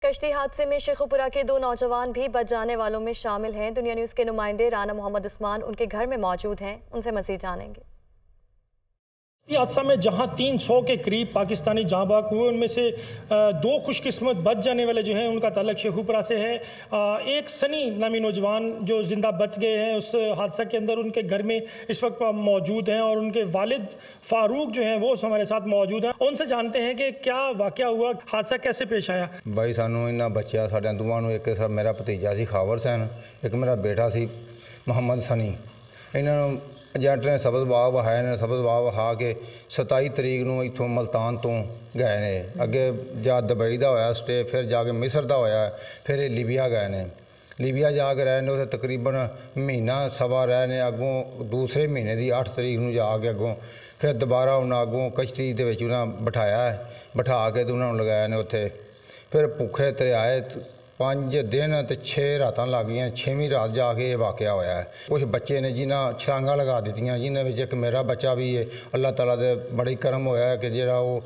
कश्ती हादसे में शेखुपुरा के 2 नौजवान भी बच जाने वालों में शामिल हैं। दुनिया न्यूज़ के नुमाइंदे राना मोहम्मद उस्मान उनके घर में मौजूद हैं, उनसे मज़ीद जानेंगे। इस हादसा में जहां 300 के करीब पाकिस्तानी जाँ बाग हुए, उनमें से 2 खुशकिस्मत बच जाने वाले जो हैं उनका ताल्लुक शेखुपुरा से है। एक सनी नामी नौजवान जो जिंदा बच गए हैं उस हादसा के अंदर, उनके घर में इस वक्त मौजूद हैं और उनके वालिद फारूक जो हैं वो हमारे साथ मौजूद हैं। उनसे जानते हैं कि क्या वाक़या हुआ, हादसा कैसे पेश आया। भाई सानू इन्ना बच्चा साढ़े दोवां नूं, एक मेरा भतीजा सी खावर सैन, एक मेरा बेटा सी मोहम्मद सनी। इन्होंने एजेंट ने सबजबाग वहाए ने, सबजबाग वहा के 27 तरीक नूं इत्थों मुल्तान तो गए ने। अगे जा दुबई का होया स्टे, फिर जाके मिस्र का होया, फिर लीबिया गए ने। लीबिया जाके रहे ने उत्थे तकरीबन महीना सवा रहे ने। अगों दूसरे महीने की 8 तरीक नूं जाके अगों फिर दोबारा उन्हें अगों कश्ती दे विच उन्हें बिठाया, बिठा के तो उन्होंने लगाया ने उत्थे। फिर भुखे तरियाए 5 दिन तो 6 रातां लग गई। 6वीं रात जाके ये वाक़या होया है। कुछ बच्चे ने जिन्हें छलांगा लगा दी, जिन्हें एक मेरा बच्चा भी है। अल्लाह ताला दे बड़ी करम होया है कि जेड़ा वो